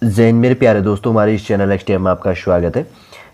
जैन मेरे प्यारे दोस्तों, हमारे इस चैनल एक्सटीएम में आपका स्वागत है।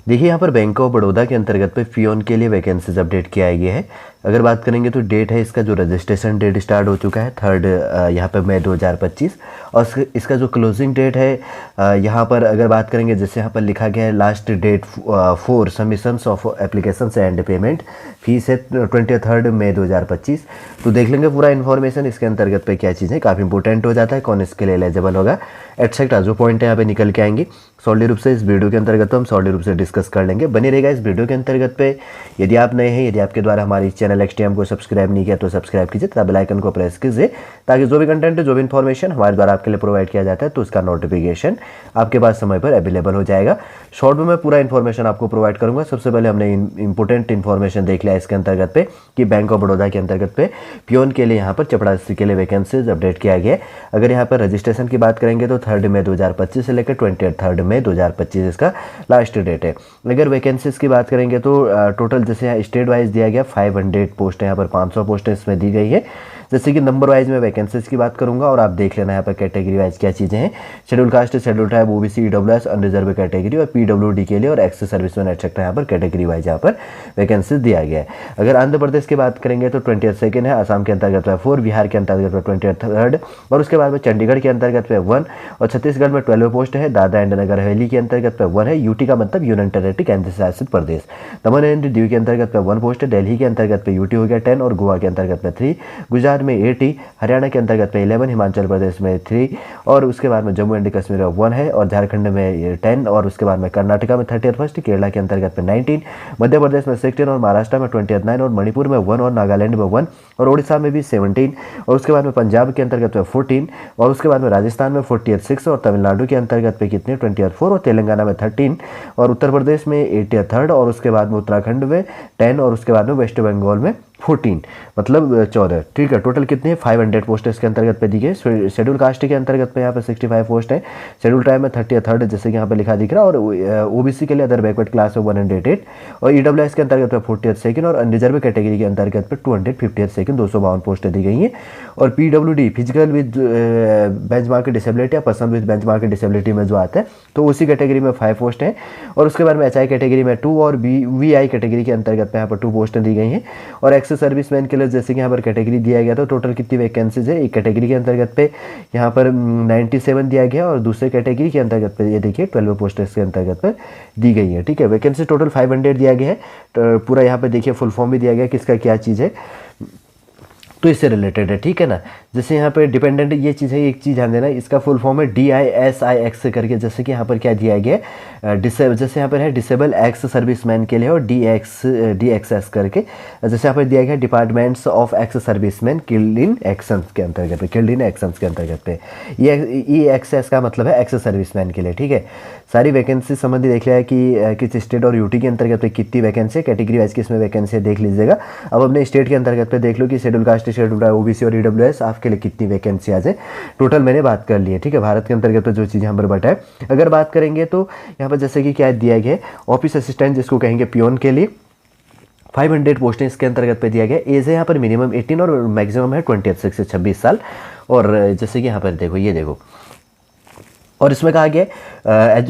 देखिए, यहाँ पर बैंक ऑफ बड़ौदा के अंतर्गत पे पियोन के लिए वैकेंसीज अपडेट किया गया है। अगर बात करेंगे तो डेट है इसका, जो रजिस्ट्रेशन डेट स्टार्ट हो चुका है 3 यहाँ पर मई 2025। और इसका जो क्लोजिंग डेट है यहाँ पर अगर बात करेंगे, जैसे यहाँ पर लिखा गया है last date for submissions of applications and payment fees है 23 मई 2025। तो देख लेंगे पूरा इन्फॉर्मेशन इसके अंतर्गत पे क्या चीज़ है, काफ़ी इंपॉर्टेंट हो जाता है, कौन इसके लिए एलिजिबल होगा एटसेट्रा, जो पॉइंट है यहाँ पे निकल के आएंगे। सॉलिड रूप से इस वीडियो के अंतर्गत तो हम सॉलिड रूप से डिस्कस कर लेंगे। बने रहेगा इस वीडियो के अंतर्गत पे। यदि आप नए हैं, यदि आपके द्वारा हमारे इस चैनल एक्सटीएम को सब्सक्राइब नहीं किया तो सब्सक्राइब कीजिए तथा बेल आइकन को प्रेस कीजिए, ताकि जो भी कंटेंट, जो भी इन्फॉर्मेशन हमारे द्वारा आपके लिए प्रोवाइड किया जाता है तो उसका नोटिफिकेशन आपके पास समय पर अवेलेबल हो जाएगा। शॉर्ट में मैं पूरा इन्फॉर्मेशन आपको प्रोवाइड करूंगा। सबसे पहले हमने इंपॉर्टेंट इन्फॉर्मेशन देख लिया इसके अंतर्गत पे कि बैंक ऑफ बड़ौदा के अंतर्गत पे पियोन के लिए यहाँ पर चपरासी के लिए वैकेंसीज अपडेट किया गया है। अगर यहाँ पर रजिस्ट्रेशन की बात करेंगे तो 3 मई 2025 से लेकर 23 मई 2025 इसका लास्ट डेट है। अगर वैकेंसीज की बात करेंगे तो टोटल जैसे यहाँ स्टेट वाइज दिया गया 500 पोस्ट है, यहाँ पर 500 पोस्ट इसमें दी गई है। जैसे कि नंबर वाइज में वैकेंसीज की बात करूंगा और आप देख लेना यहाँ पर कैटेगरी वाइज क्या चीज़ें हैं। Schedule caste, schedule tribe, OBC, EWS, unreserve category और पीडब्ल्यूडी के लिए और एक्स सर्विसमैन एटसेट्रा यहाँ पर कैटेगरी वाइज यहाँ पर वैकेंसीज दिया गया है। अगर आंध्र प्रदेश की बात करेंगे तो 22 है, आसाम के अंतर्गत में 4, बिहार के अंतर्गत में 23 और उसके बाद में चंडीगढ़ के अंतर्गत में 1 और छत्तीसगढ़ में 12 पोस्ट है। दादरा एंड नगर हवेली के अंतर्गत में 1 है। यूटी का मतलब यूनियन टेरिटरी केंद्र शासित प्रदेश। दमन एंड दीव के अंतर्गत में 1 पोस्ट है। दिल्ली के अंतर्गत में यूटी हो गया 10 और गोवा के अंतर्गत में 3, गुजरात में 80, हरियाणा के अंतर्गत में 11, हिमाचल प्रदेश में 3 और उसके बाद में जम्मू एंड कश्मीर में 1 है और झारखंड में 10 और उसके बाद में कर्नाटका में 31, केरला के अंतर्गत में 19, मध्य प्रदेश में 16 और महाराष्ट्र में 29 और मणिपुर में 1 और नागालैंड में 1 और उड़ीसा में भी 17 और उसके बाद में पंजाब के अंतर्गत में 14 और उसके बाद में राजस्थान में 46 और तमिलनाडु के अंतर्गत पे कितने 24 और तेलंगाना में 13 और उत्तर प्रदेश में 83 और उसके बाद में उत्तराखंड में 10 और उसके बाद में वेस्ट बंगाल में 14, मतलब 14। ठीक है, टोटल कितने हैं 500 पोस्ट इसके अंतर्गत पे दी गई। शेड्यूल कास्ट के अंतर्गत पे यहाँ पे 65 पोस्ट है। शेड्यूल ट्राइब में 33 जैसे कि यहाँ पे लिखा दिख रहा है और ओबीसी के लिए अदर बैकवर्ड क्लास में 108 और ईडब्ल्यूएस के अंतर्गत में 48 और अनरिजर्व कैटेगरी के अंतर्गत पे 258 252 पोस्टें दी गई हैं। और PWD physical with benchmark disability या पर्सन विद बेंचमार्क डिसेबिलिटी में जो आता है तो उसी कैटेगरी में 5 पोस्ट हैं और उसके बाद में एचआई कैटेगरी में 2 और वीआई कैटेगरी के अंतर्गत में यहाँ पर 2 पोस्टें दी गई हैं। और एक्स सर्विसमैन के लिए जैसे कि यहाँ पर कैटेगरी दिया गया तो टोटल कितनी वैकेंसीज है एक कैटेगरी के अंतर्गत पे यहाँ पर 97 दिया गया और दूसरे कैटेगरी के अंतर्गत पे ये देखिए 12 पोस्ट के अंतर्गत पर दी गई है। ठीक है, वैकेंसी टोटल 500 दिया गया है। तो पूरा यहाँ पे देखिए फुल फॉर्म भी दिया गया किसका क्या चीज़ है तो इससे रिलेटेड है। ठीक है ना, जैसे यहाँ पे डिपेंडेंट ये चीज़ है, एक चीज़ ध्यान देना, इसका फुल फॉर्म है DISIX करके। जैसे कि यहाँ पर क्या दिया गया है जैसे यहाँ पर है डिसेबल एक्स सर्विसमैन के लिए और DXS करके। जैसे यहाँ पर दिया गया departments of ex serviceman killed in actions के अंतर्गत पे, किल्ड इन एक्शंस के अंतर्गत पे ये EXS का मतलब है एक्स सर्विसमैन के लिए। ठीक है, सारी वैकेंसी संबंधी देख लिया है कि किस स्टेट और यूटी के अंतर्गत पे कितनी वैकेंसी है, कैटेगरी वाइज किसमें वैकेंसी है देख लीजिएगा। अब अपने स्टेट के अंतर्गत पे देख लो कि शेड्यूल कास्ट, शेड्यूल ओबीसी और ईडब्ल्यूएस आपके लिए कितनी वैकेंसी आ जाए। टोटल मैंने बात कर ली है। ठीक है, भारत के अंतर्गत जो चीज़ यहाँ पर बटा है। अगर बात करेंगे तो यहाँ पर जैसे कि क्या दिया गया है ऑफिस असिस्टेंट जिसको कहेंगे पियोन के लिए 500 पोस्टें इसके अंतर्गत पे दिया गया। एज है यहाँ पर मिनिमम 18 और मैक्सिमम है 26 से 26 साल। और जैसे कि यहाँ पर देखो, ये देखो, और इसमें कहा गया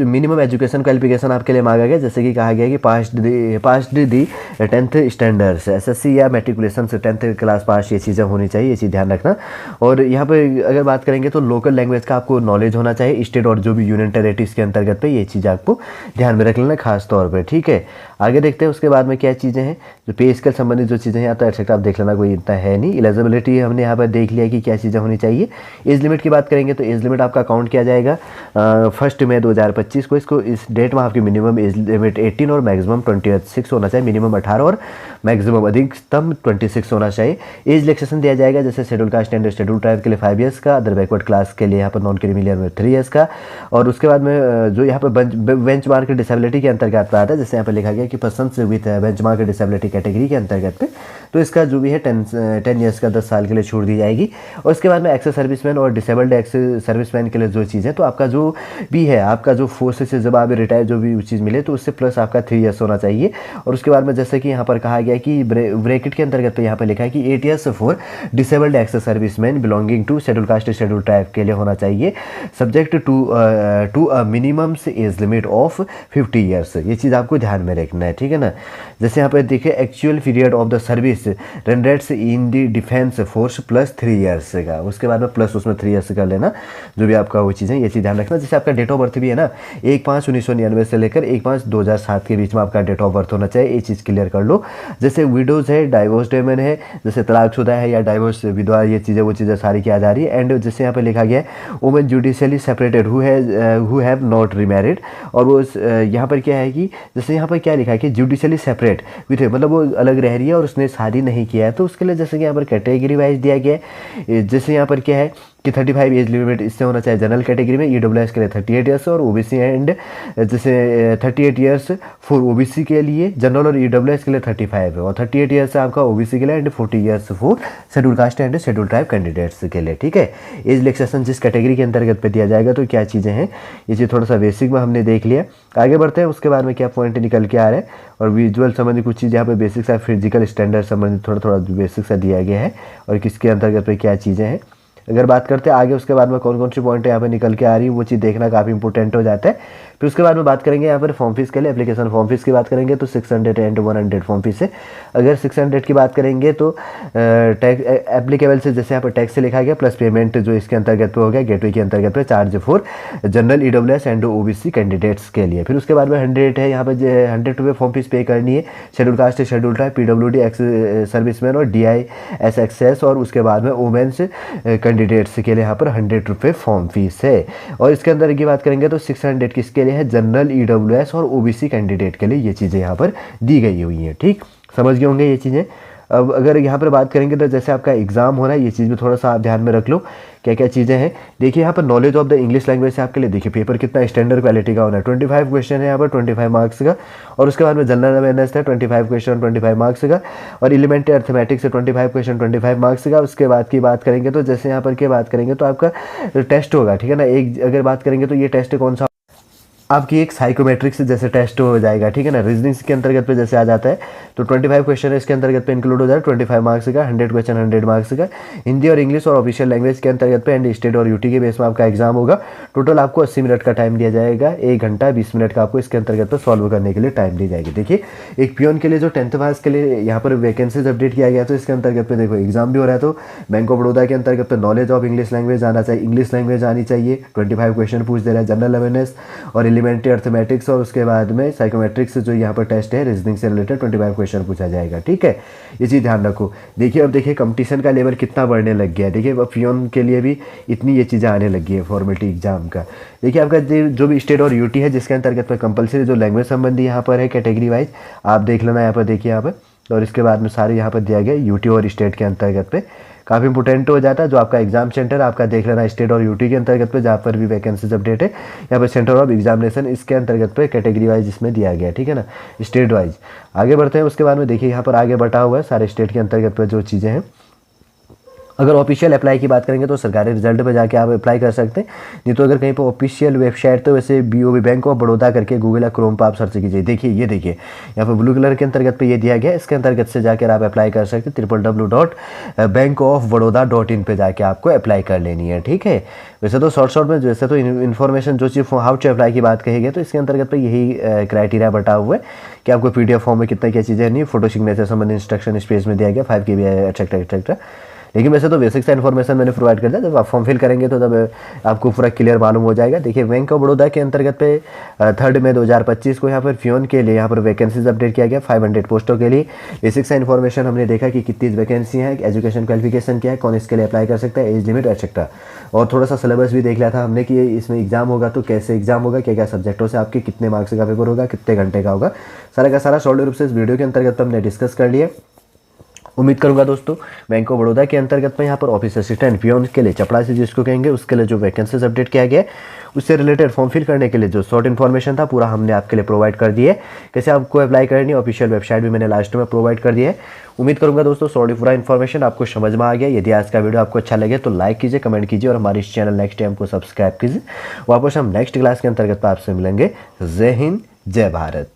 मिनिमम एजुकेशन क्वालिफिकेशन आपके लिए मांगा गया। जैसे कि कहा गया कि पास्ड दी 10th स्टैंडर्ड्स SSC या मेट्रिकुलेशन से 10th क्लास पास, ये चीज़ें होनी चाहिए, ये चीज़ ध्यान रखना। और यहाँ पर अगर बात करेंगे तो लोकल लैंग्वेज का आपको नॉलेज होना चाहिए, स्टेट और जो भी यूनियन टेरिटरीज के अंतर्गत पे ये चीज़ आपको ध्यान में रख लेना खास तौर पर। ठीक है, आगे देखते हैं उसके बाद में क्या चीज़ें हैं जो पे स्केल संबंधित जो चीज़ें हैं तो एक्सेट्रा आप देख लेना, कोई इतना है नहीं। एलिजिबिलिटी हमने यहाँ पर देख लिया कि क्या चीज़ें होनी चाहिए। एज लिमिट की बात करेंगे तो एज लिमिट आपका काउंट किया जाएगा 1 मई 2025 को। इसको इस डेट में आपकी मिनिमम एज लिमिट 18 और मैक्सिमम 26 होना चाहिए। मिनिमम 18 और मैक्सिमम अधिकतम 26 होना चाहिए। एज रिलैक्सेशन दिया जाएगा जैसे schedule caste and schedule tribe के लिए 5 ईयर्स का, अदर बैकवर्ड क्लास के लिए यहाँ पर नॉन क्रिमिलियर में 3 ईयर्स का। और उसके बाद में जो यहाँ पर बेंचमार्क डिसेबिलिटी के अंतर्गत आता है, जैसे यहाँ पर लिखा गया कि person with benchmark disability category के अंतर्गत पे तो इसका जो भी है 10 ईयर्स का 10 साल के लिए छूट दी जाएगी। और उसके बाद में एक्स सर्विसमैन और डिसेबल्ड एक्स सर्विसमैन के लिए जो चीज़ है तो आपका आपका जो भी है, आपका जो फोर्सेस से जब आप रिटायर जो भी चीज़ मिले तो उससे प्लस आपका 3 ईयर्स होना चाहिए। और उसके बाद में जैसे कि यहाँ पर कहा गया कि ब्रैकेट के अंतर्गत पे यहाँ पर लिखा है कि 8 years for disabled ex serviceman belonging to schedule caste schedule tribe के लिए होना चाहिए, subject to a minimum age limit of 50 years. ये चीज़ आपको ध्यान में रखना है, ठीक है ना। जैसे यहाँ पर देखिए actual period of the service renders in the defence force plus 3 years का, उसके बाद में प्लस उसमें 3 ईयर्स का लेना, जो भी आपका वो चीज़ है ये चीज़ ध्यान रखना। जैसे आपका डेट ऑफ बर्थ भी है ना 1/5/1999 से लेकर 1/5/2007 के बीच में आपका डेट ऑफ बर्थ होना चाहिए, ये चीज़ क्लियर कर लो। जैसे विडोज है, डाइवोर्स वुमेन है, जैसे तलाकशुदा है या डाइवोर्स विधवा, ये चीज़ें वो चीज़ें सारी क्या जा रही है। एंड जैसे यहाँ पे लिखा गया है women judicially separated who have not remarried, और वो यहाँ पर क्या है कि जैसे यहाँ पर क्या लिखा है कि जुडिशियली सेपरेट विथ, मतलब वो अलग रह रही है और उसने शादी नहीं किया है, तो उसके लिए जैसे कि यहाँ पर कैटेगरी वाइज दिया गया है। जैसे यहाँ पर क्या है कि 35 एज लिमिट इससे होना चाहिए जनरल कैटेगरी में, ईडब्ल्यूएस के लिए 38 ईयर्स और ओबीसी एंड जैसे 38 ईयर्स फॉर ओबीसी के लिए जनरल और ईडब्ल्यूएस के लिए 35 है, और 38 ईयर्स आपका ओबीसी के लिए and 40 years for schedule caste and schedule tribe candidates के लिए, ठीक है। एज रिलैक्सेशन जिस कैटेगरी के अंतर्गत पे दिया जाएगा तो क्या चीज़ें हैं, ये चीज़ थोड़ा सा बेसिक में हमने देख लिया। आगे बढ़ते हैं, उसके बाद में क्या पॉइंट निकल के आ रहे हैं और विजुअल संबंधी कुछ चीज़ यहाँ पे बेसिक सा फिजिकल स्टैंडर्ड संबंधी थोड़ा थोड़ा बेसिक सा दिया गया है और किसके अंतर्गत पे क्या चीज़ें हैं। अगर बात करते हैं आगे उसके बाद में कौन कौन सी पॉइंट यहाँ पे निकल के आ रही है, वो चीज़ देखना काफ़ी इंपॉर्टेंट हो जाता है। फिर उसके बाद में बात करेंगे यहाँ पर फॉर्म फीस के लिए, एप्लीकेशन फॉर्म फीस की बात करेंगे तो 600 एंड 100 फॉर्म फीस है। अगर 600 की बात करेंगे तो टैक्स एप्लीकेबल से जैसे यहाँ पर टैक्स से लिखा गया प्लस पेमेंट जो इसके अंतर्गत पे हो गया गेटवे के अंतर्गत पे charge for general EWS and OBC candidates के लिए। फिर उसके बाद में 100 है, यहाँ पर 100 रुपये फॉर्म फीस पे करनी है schedule caste schedule tribe PWD ex serviceman और DISXS, और उसके बाद में वुमेन्स कैंडिडेट्स के लिए यहाँ पर 100 रुपये फॉर्म फीस है। और इसके अंदर की बात करेंगे तो 600 किसके लिए है, जनरल ईडब्ल्यूएस और ओबीसी कैंडिडेट के लिए ये चीज़ें यहाँ पर दी गई हुई हैं, ठीक समझ गए होंगे ये चीज़ें। अब अगर यहाँ पर बात करेंगे तो जैसे आपका एग्जाम हो रहा है, ये चीज़ भी थोड़ा सा आप ध्यान में रख लो क्या क्या चीज़ें हैं। देखिए यहाँ पर knowledge of the English language से आपके लिए देखिए पेपर कितना स्टैंडर्ड क्वालिटी का होना है। 25 क्वेश्चन है यहाँ पर 25 मार्क्स का, और उसके बाद में जनरल अवेयरनेस है 25 क्वेश्चन 25 मार्क्स का, और एलिमेंट्री अर्थमेटिक्स से 25 क्वेश्चन 25 मार्क्स का। उसके बाद की बात करेंगे तो जैसे यहाँ पर की बात करेंगे तो आपका टेस्ट होगा, ठीक है ना। एक अगर बात करेंगे तो ये टेस्ट कौन सा आपकी एक साइकोमेट्रिक्स जैसे टेस्ट हो जाएगा, ठीक है ना। रीजनिंग के अंतर्गत पे जैसे आ जाता है तो 25 क्वेश्चन है इसके अंतर्गत पे इंक्लूड हो जाएगा 25 मार्क्स का, 100 क्वेश्चन 100 मार्क्स का। हिंदी और इंग्लिश और ऑफिशियल लैंग्वेज के अंतर्गत पे एंड स्टेट और यूटी के बेस में आपका एग्जाम होगा। टोटल आपको 80 मिनट का टाइम दिया जाएगा, 1 घंटा 20 मिनट का आपको इसके अंतर्गत पे सॉल्व करने के लिए टाइम दी जाएगी। देखिए एक पियोन के लिए जो 10th पास के लिए यहाँ पर वैकेंसीज अपडेट किया गया तो इसके अंतर्गत पे देखो एग्जाम भी हो रहा है तो बैंक ऑफ बड़ौदा के अंतर्गत पे नॉलेज ऑफ इंग्लिश लैंग्वेज आना चाहिए, इंग्लिश लैंग्वेज आनी चाहिए। 25 क्वेश्चन पूछ दे रहा है, जनरल अवेयरनेस और एलिमेंट्री अर्थमेटिक्स, और उसके बाद में साइकोमेट्रिक्स जो यहाँ पर टेस्ट है रीजनिंग से रिलेटेड 25 क्वेश्चन पूछा जाएगा, ठीक है। ये चीज़ ध्यान रखो। देखिए अब देखिए कंपटीशन का लेवल कितना बढ़ने लग गया है। देखिए अब पियोन के लिए भी इतनी ये चीज़ें आने लगी है फॉर्मेलिटी एग्जाम का। देखिए आपका जो भी स्टेट और यूटी है जिसके अंतर्गत में कंपलसरी जो लैंग्वेज संबंधी यहाँ पर है कैटेगरी वाइज आप देख लेना यहाँ पर, देखिए यहाँ पर, और इसके बाद में सारे यहाँ पर दिया गया यूटी और स्टेट के अंतर्गत पे काफ़ी इंपोर्टेंट हो जाता है। जो आपका एग्जाम सेंटर आपका देख लेना स्टेट और यूटी के अंतर्गत पे जहाँ पर भी वैकेंसीज अपडेट है, यहाँ पर सेंटर ऑफ एग्जामिनेशन इसके अंतर्गत पे कैटेगरी वाइज इसमें दिया गया है, ठीक है ना, स्टेट वाइज। आगे बढ़ते हैं, उसके बाद में देखिए यहाँ पर आगे बढ़ा हुआ है सारे स्टेट के अंतर्गत पे जो चीज़ें हैं। अगर ऑफिशियल अप्लाई की बात करेंगे तो सरकारी रिजल्ट पे जाके आप अप्लाई कर सकते हैं, नहीं तो अगर कहीं पर ऑफिशियल वेबसाइट तो वैसे BOB बैंक ऑफ बड़ौदा करके गूगल या क्रोम पर आप सर्च कीजिए। देखिए ये देखिए यहाँ पर ब्लू कलर के अंतर्गत पे ये दिया गया, इसके अंतर्गत से जाकर आप अप्लाई कर सकते हैं। www.bankofbaroda.in पे जाके आपको अप्लाई कर लेनी है, ठीक है। वैसे तो शॉर्ट में वैसे तो इन्फॉर्मेशन जो चीज़ हाउ टू अप्लाई की बात कही गई तो इसके अंतर्गत पे यही क्राइटेरिया बता हुआ है कि आपको PDF फॉर्म में कितना क्या चीज़ें नहीं, फोटो सिग्नेचर संबंधी इंस्ट्रक्शन स्पेस में दिया गया 5 KB एक्सेट्रा एक्सेट्रा। लेकिन वैसे तो बेसिक सा इन्फॉर्मेशन मैंने प्रोवाइड कर दिया, जब आप फॉर्म फिल करेंगे तो तब आपको पूरा क्लियर मालूम हो जाएगा। देखिए बैंक ऑफ बड़ौदा के अंतर्गत पे 3 मई 2025 को यहाँ पर पियोन के लिए यहाँ पर वैकेंसीज अपडेट किया गया 500 पोस्टों के लिए। बेसिक सा इन्फॉर्मेशन हमने देखा कि कितनी वैकेंसी है, एजुकेशन क्वालिफिकेशन क्या है, कौन इसके लिए अप्लाई कर सकता है, एज लिमिट एक्सेट्रा, और थोड़ा सा सिलेबस भी देख लिया था हमने कि इसमें एग्जाम होगा तो कैसे एग्जाम होगा, क्या क्या सब्जेक्टों से आपके कितने मार्क्स का पेपर होगा, कितने घंटे का होगा, सारा का सारा सॉलिड रूप से इस वीडियो के अंतर्गत हमने डिस्कस कर लिया। उम्मीद करूंगा दोस्तों बैंक ऑफ बड़ौदा के अंतर्गत में यहाँ पर ऑफिस असिस्टेंट पियोन के लिए चपरासी जिसको कहेंगे उसके लिए जो वैकेंसीज अपडेट किया गया है उससे रिलेटेड फॉर्म फिल करने के लिए जो शॉर्ट इन्फॉर्मेशन था पूरा हमने आपके लिए प्रोवाइड कर दिया है। कैसे आपको अप्लाई करनी है ऑफिशियल वेबसाइट भी मैंने लास्ट में प्रोवाइड कर दिया है। उम्मीद करूंगा दोस्तों सॉरी पूरा इन्फॉर्मेशन आपको समझ में आ गया। यदि आज का वीडियो आपको अच्छा लगे तो लाइक कीजिए, कमेंट कीजिए और हमारे इस चैनल नेक्स्ट टाइम को सब्सक्राइब कीजिए। वापस हम नेक्स्ट क्लास के अंतर्गत आपसे मिलेंगे। जय हिंद, जय भारत।